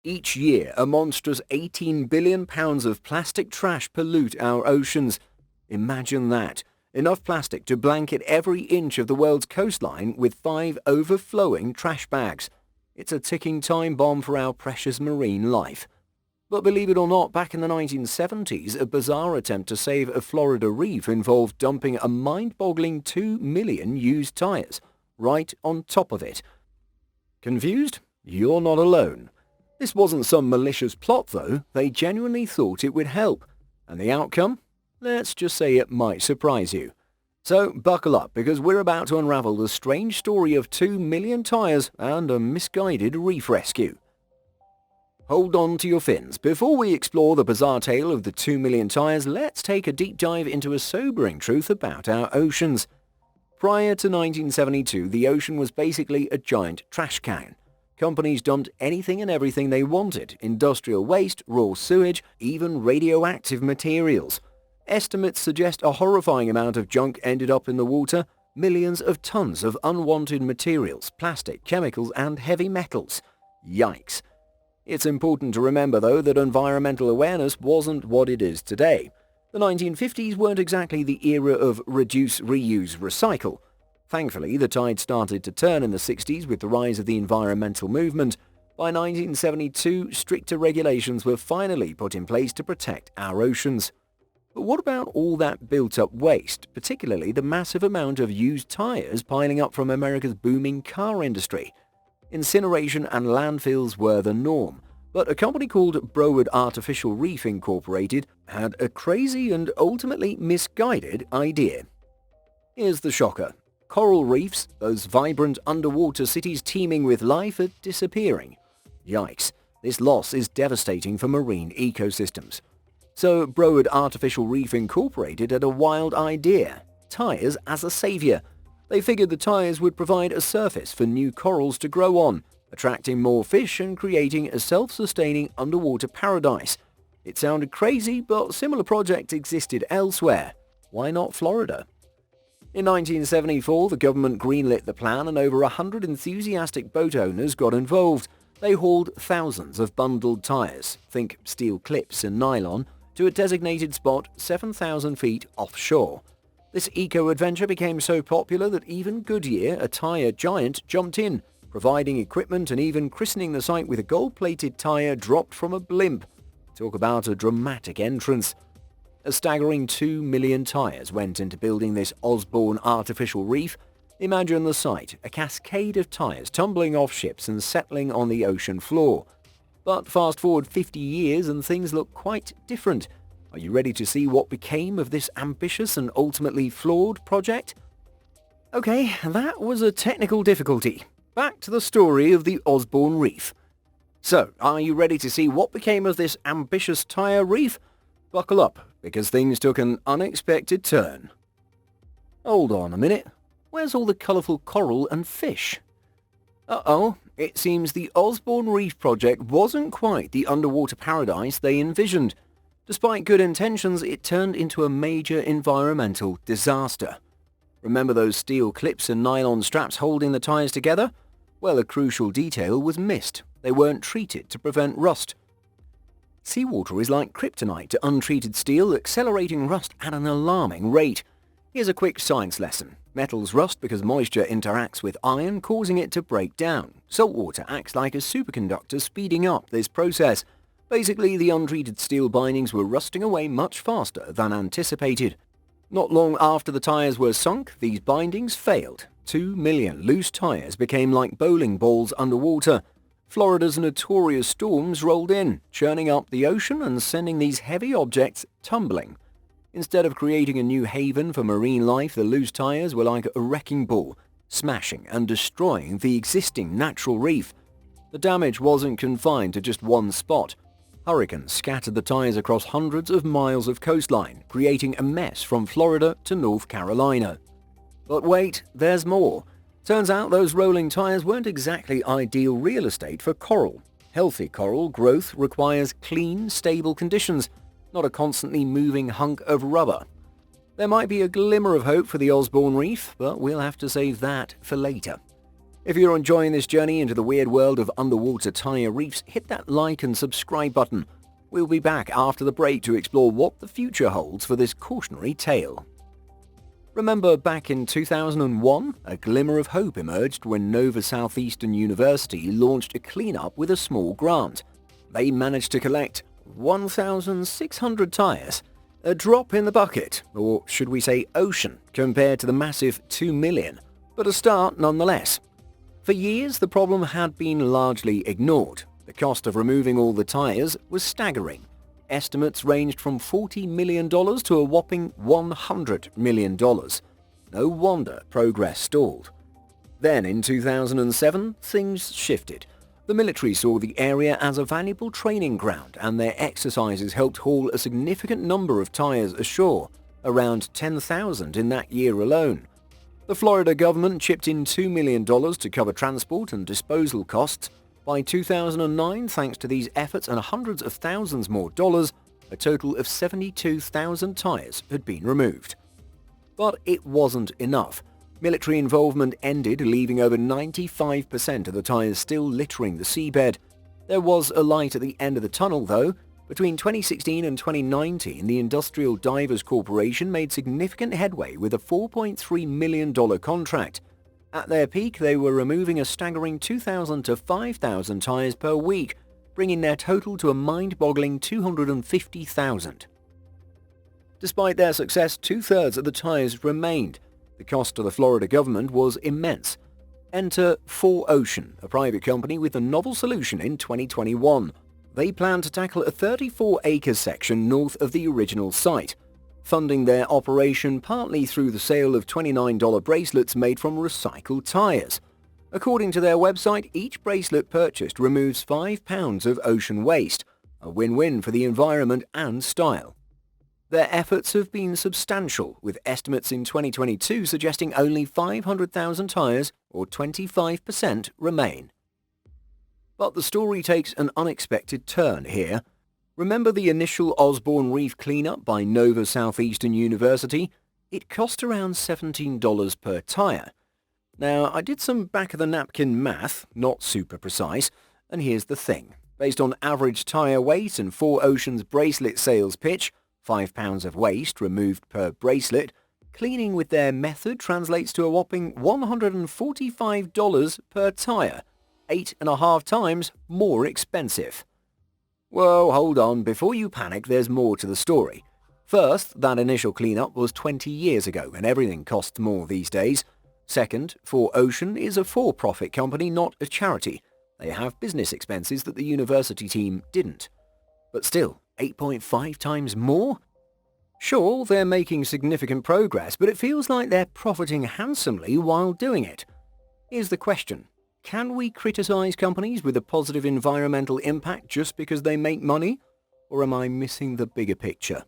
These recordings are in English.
Each year, a monstrous 18 billion pounds of plastic trash pollute our oceans. Imagine that. Enough plastic to blanket every inch of the world's coastline with 5 overflowing trash bags. It's a ticking time bomb for our precious marine life. But believe it or not, back in the 1970s, a bizarre attempt to save a Florida reef involved dumping a mind-boggling 2 million used tires right on top of it. Confused? You're not alone. This wasn't some malicious plot though, they genuinely thought it would help. And the outcome? Let's just say it might surprise you. So buckle up, because we're about to unravel the strange story of 2 million tires and a misguided reef rescue. Hold on to your fins. Before we explore the bizarre tale of the 2 million tires, let's take a deep dive into a sobering truth about our oceans. Prior to 1972, the ocean was basically a giant trash can. Companies dumped anything and everything they wanted: industrial waste, raw sewage, even radioactive materials. Estimates suggest a horrifying amount of junk ended up in the water, millions of tons of unwanted materials, plastic, chemicals, and heavy metals. Yikes. It's important to remember, though, that environmental awareness wasn't what it is today. The 1950s weren't exactly the era of reduce, reuse, recycle. Thankfully, the tide started to turn in the 60s with the rise of the environmental movement. By 1972, stricter regulations were finally put in place to protect our oceans. But what about all that built-up waste, particularly the massive amount of used tires piling up from America's booming car industry? Incineration and landfills were the norm, but a company called Broward Artificial Reef Incorporated had a crazy and ultimately misguided idea. Here's the shocker. Coral reefs, those vibrant underwater cities teeming with life, are disappearing. Yikes, this loss is devastating for marine ecosystems. So Broward Artificial Reef Incorporated had a wild idea: tires as a savior. They figured the tires would provide a surface for new corals to grow on, attracting more fish and creating a self-sustaining underwater paradise. It sounded crazy, but similar projects existed elsewhere. Why not Florida? In 1974, the government greenlit the plan and over 100 enthusiastic boat owners got involved. They hauled thousands of bundled tires, think steel clips and nylon, to a designated spot 7,000 feet offshore. This eco-adventure became so popular that even Goodyear, a tire giant, jumped in, providing equipment and even christening the site with a gold-plated tire dropped from a blimp. Talk about a dramatic entrance. A staggering 2 million tires went into building this Osborne artificial reef. Imagine the sight, a cascade of tires tumbling off ships and settling on the ocean floor. But fast forward 50 years and things look quite different. Are you ready to see what became of this ambitious and ultimately flawed project? Okay, that was a technical difficulty. Back to the story of the Osborne Reef. So, are you ready to see what became of this ambitious tire reef? Buckle up, because things took an unexpected turn. Hold on a minute. Where's all the colourful coral and fish? Uh-oh, it seems the Osborne Reef project wasn't quite the underwater paradise they envisioned. Despite good intentions, it turned into a major environmental disaster. Remember those steel clips and nylon straps holding the tires together? Well, a crucial detail was missed. They weren't treated to prevent rust. Seawater is like kryptonite to untreated steel, accelerating rust at an alarming rate. Here's a quick science lesson. Metals rust because moisture interacts with iron, causing it to break down. Saltwater acts like a superconductor, speeding up this process. Basically, the untreated steel bindings were rusting away much faster than anticipated. Not long after the tires were sunk, these bindings failed. 2 million loose tires became like bowling balls underwater. Florida's notorious storms rolled in, churning up the ocean and sending these heavy objects tumbling. Instead of creating a new haven for marine life, the loose tires were like a wrecking ball, smashing and destroying the existing natural reef. The damage wasn't confined to just one spot. Hurricanes scattered the tires across hundreds of miles of coastline, creating a mess from Florida to North Carolina. But wait, there's more. Turns out those rolling tires weren't exactly ideal real estate for coral. Healthy coral growth requires clean, stable conditions, not a constantly moving hunk of rubber. There might be a glimmer of hope for the Osborne Reef, but we'll have to save that for later. If you're enjoying this journey into the weird world of underwater tire reefs, hit that like and subscribe button. We'll be back after the break to explore what the future holds for this cautionary tale. Remember back in 2001, a glimmer of hope emerged when Nova Southeastern University launched a cleanup with a small grant. They managed to collect 1,600 tires. A drop in the bucket, or should we say ocean, compared to the massive 2 million, but a start nonetheless. For years, the problem had been largely ignored. The cost of removing all the tires was staggering. Estimates ranged from $40 million to a whopping $100 million. No wonder progress stalled. Then in 2007, things shifted. The military saw the area as a valuable training ground, and their exercises helped haul a significant number of tires ashore, around 10,000 in that year alone. The Florida government chipped in $2 million to cover transport and disposal costs. By 2009, thanks to these efforts and hundreds of thousands more dollars, a total of 72,000 tires had been removed. But it wasn't enough. Military involvement ended, leaving over 95% of the tires still littering the seabed. There was a light at the end of the tunnel, though. Between 2016 and 2019, the Industrial Divers Corporation made significant headway with a $4.3 million contract. At their peak, they were removing a staggering 2,000 to 5,000 tires per week, bringing their total to a mind-boggling 250,000. Despite their success, two-thirds of the tires remained. The cost to the Florida government was immense. Enter 4Ocean, a private company with a novel solution in 2021. They plan to tackle a 34-acre section north of the original site, funding their operation partly through the sale of $29 bracelets made from recycled tires. According to their website, each bracelet purchased removes 5 pounds of ocean waste, a win-win for the environment and style. Their efforts have been substantial, with estimates in 2022 suggesting only 500,000 tires, or 25%, remain. But the story takes an unexpected turn here. Remember the initial Osborne Reef cleanup by Nova Southeastern University? It cost around $17 per tire. Now, I did some back-of-the-napkin math, not super precise, and here's the thing. Based on average tire weight and 4Ocean's bracelet sales pitch, 5 pounds of waste removed per bracelet, cleaning with their method translates to a whopping $145 per tire, 8.5 times more expensive. Whoa, hold on, before you panic, there's more to the story. First, that initial cleanup was 20 years ago, and everything costs more these days. Second, 4Ocean is a for-profit company, not a charity. They have business expenses that the university team didn't. But still, 8.5 times more? Sure, they're making significant progress, but it feels like they're profiting handsomely while doing it. Here's the question. Can we criticize companies with a positive environmental impact just because they make money? Or am I missing the bigger picture?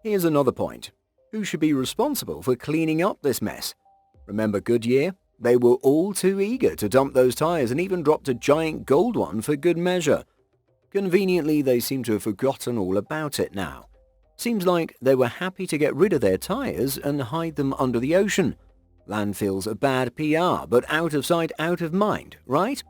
Here's another point. Who should be responsible for cleaning up this mess? Remember Goodyear? They were all too eager to dump those tires and even dropped a giant gold one for good measure. Conveniently, they seem to have forgotten all about it now. Seems like they were happy to get rid of their tires and hide them under the ocean. Landfills are bad PR, but out of sight, out of mind, right?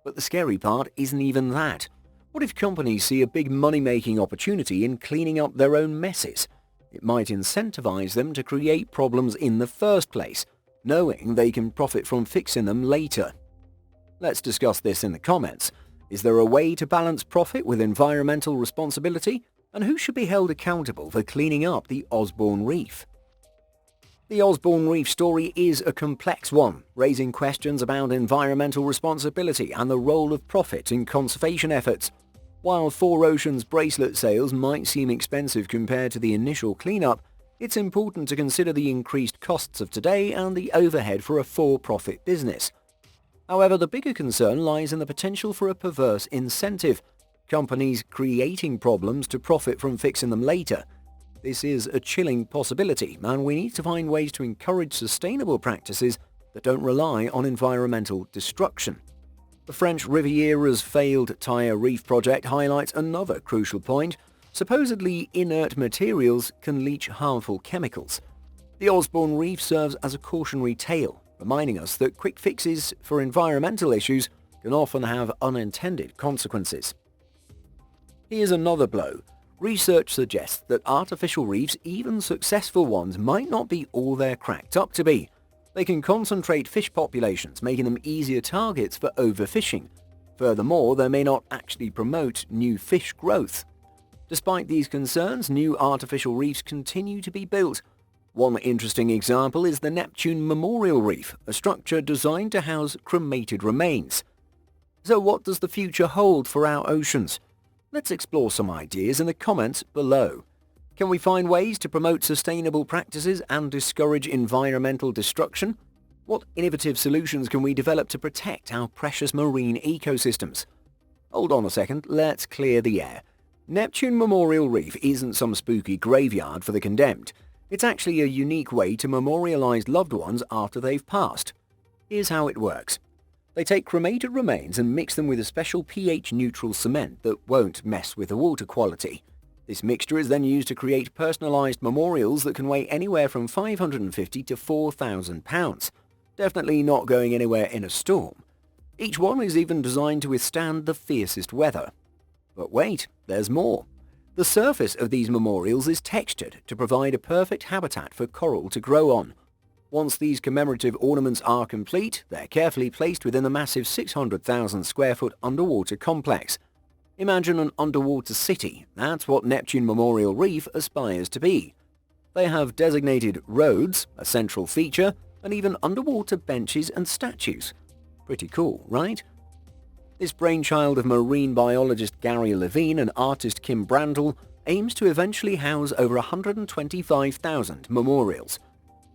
But the scary part isn't even that. What if companies see a big money-making opportunity in cleaning up their own messes? It might incentivize them to create problems in the first place, knowing they can profit from fixing them later. Let's discuss this in the comments. Is there a way to balance profit with environmental responsibility? And who should be held accountable for cleaning up the Osborne Reef? The Osborne Reef story is a complex one, raising questions about environmental responsibility and the role of profit in conservation efforts. While 4Ocean's bracelet sales might seem expensive compared to the initial cleanup, it's important to consider the increased costs of today and the overhead for a for-profit business. However, the bigger concern lies in the potential for a perverse incentive, companies creating problems to profit from fixing them later. This is a chilling possibility, and we need to find ways to encourage sustainable practices that don't rely on environmental destruction. The French Riviera's failed tire reef project highlights another crucial point. Supposedly inert materials can leach harmful chemicals. The Osborne Reef serves as a cautionary tale. reminding us that quick fixes for environmental issues can often have unintended consequences. Here's another blow. Research suggests that artificial reefs, even successful ones, might not be all they're cracked up to be. They can concentrate fish populations, making them easier targets for overfishing. Furthermore, they may not actually promote new fish growth. Despite these concerns, new artificial reefs continue to be built. One interesting example is the Neptune Memorial Reef, a structure designed to house cremated remains. So what does the future hold for our oceans? Let's explore some ideas in the comments below. Can we find ways to promote sustainable practices and discourage environmental destruction? What innovative solutions can we develop to protect our precious marine ecosystems? Hold on a second, let's clear the air. Neptune Memorial Reef isn't some spooky graveyard for the condemned. It's actually a unique way to memorialize loved ones after they've passed. Here's how it works. They take cremated remains and mix them with a special pH-neutral cement that won't mess with the water quality. This mixture is then used to create personalized memorials that can weigh anywhere from 550 to 4,000 pounds. Definitely not going anywhere in a storm. Each one is even designed to withstand the fiercest weather. But wait, there's more. The surface of these memorials is textured to provide a perfect habitat for coral to grow on. Once these commemorative ornaments are complete, they're carefully placed within the massive 600,000 square foot underwater complex. Imagine an underwater city. That's what Neptune Memorial Reef aspires to be. They have designated roads, a central feature, and even underwater benches and statues. Pretty cool, right? This brainchild of marine biologist Gary Levine and artist Kim Brandl aims to eventually house over 125,000 memorials.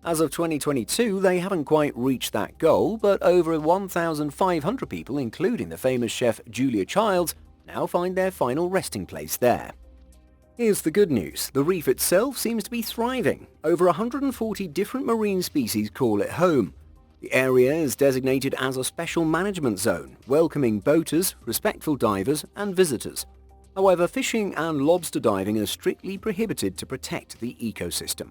As of 2022, they haven't quite reached that goal, but over 1,500 people, including the famous chef Julia Childs, now find their final resting place there. Here's the good news. The reef itself seems to be thriving. Over 140 different marine species call it home. The area is designated as a special management zone, welcoming boaters, respectful divers, and visitors. However, fishing and lobster diving are strictly prohibited to protect the ecosystem.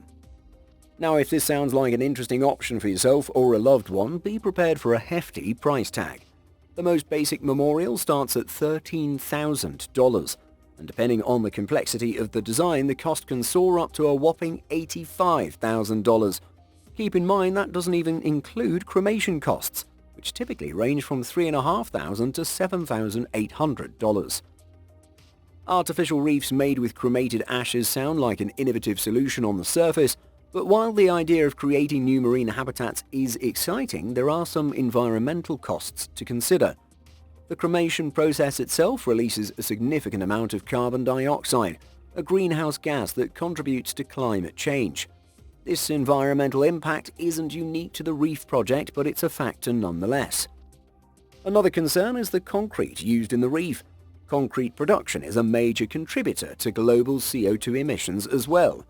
Now, if this sounds like an interesting option for yourself or a loved one, be prepared for a hefty price tag. The most basic memorial starts at $13,000, and depending on the complexity of the design, the cost can soar up to a whopping $85,000. Keep in mind that doesn't even include cremation costs, which typically range from $3,500 to $7,800. Artificial reefs made with cremated ashes sound like an innovative solution on the surface, but while the idea of creating new marine habitats is exciting, there are some environmental costs to consider. The cremation process itself releases a significant amount of carbon dioxide, a greenhouse gas that contributes to climate change. This environmental impact isn't unique to the reef project, but it's a factor nonetheless. Another concern is the concrete used in the reef. Concrete production is a major contributor to global CO2 emissions as well.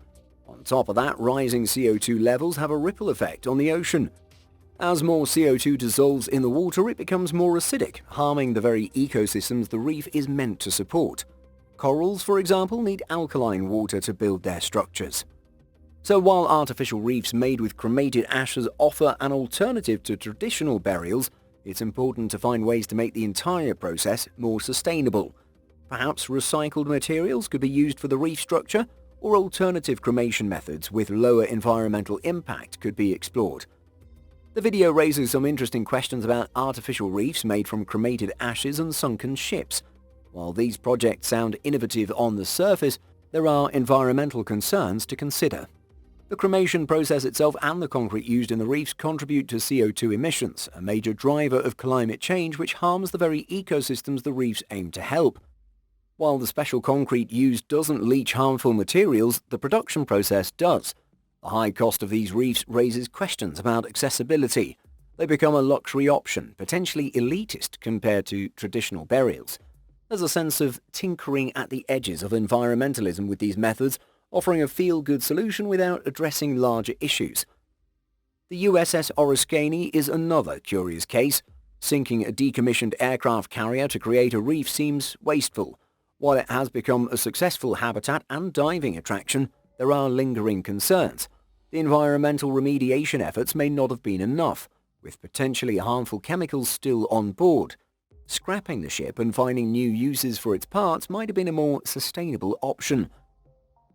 On top of that, rising CO2 levels have a ripple effect on the ocean. As more CO2 dissolves in the water, it becomes more acidic, harming the very ecosystems the reef is meant to support. Corals, for example, need alkaline water to build their structures. So while artificial reefs made with cremated ashes offer an alternative to traditional burials, it's important to find ways to make the entire process more sustainable. Perhaps recycled materials could be used for the reef structure, or alternative cremation methods with lower environmental impact could be explored. The video raises some interesting questions about artificial reefs made from cremated ashes and sunken ships. While these projects sound innovative on the surface, there are environmental concerns to consider. The cremation process itself and the concrete used in the reefs contribute to CO2 emissions, a major driver of climate change which harms the very ecosystems the reefs aim to help. While the special concrete used doesn't leach harmful materials, the production process does. The high cost of these reefs raises questions about accessibility. They become a luxury option, potentially elitist compared to traditional burials. There's a sense of tinkering at the edges of environmentalism with these methods, offering a feel-good solution without addressing larger issues. The USS Oriskany is another curious case. Sinking a decommissioned aircraft carrier to create a reef seems wasteful. While it has become a successful habitat and diving attraction, there are lingering concerns. The environmental remediation efforts may not have been enough. with potentially harmful chemicals still on board. Scrapping the ship and finding new uses for its parts might have been a more sustainable option.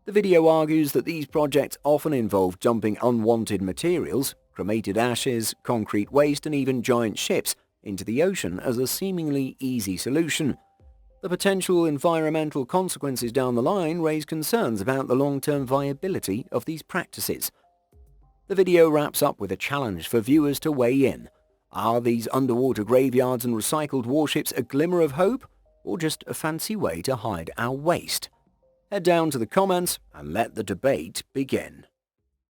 The video argues that these projects often involve dumping unwanted materials, cremated ashes, concrete waste, and even giant ships into the ocean as a seemingly easy solution. The potential environmental consequences down the line raise concerns about the long-term viability of these practices. The video wraps up with a challenge for viewers to weigh in. Are these underwater graveyards and recycled warships a glimmer of hope, or just a fancy way to hide our waste? Head down to the comments and let the debate begin.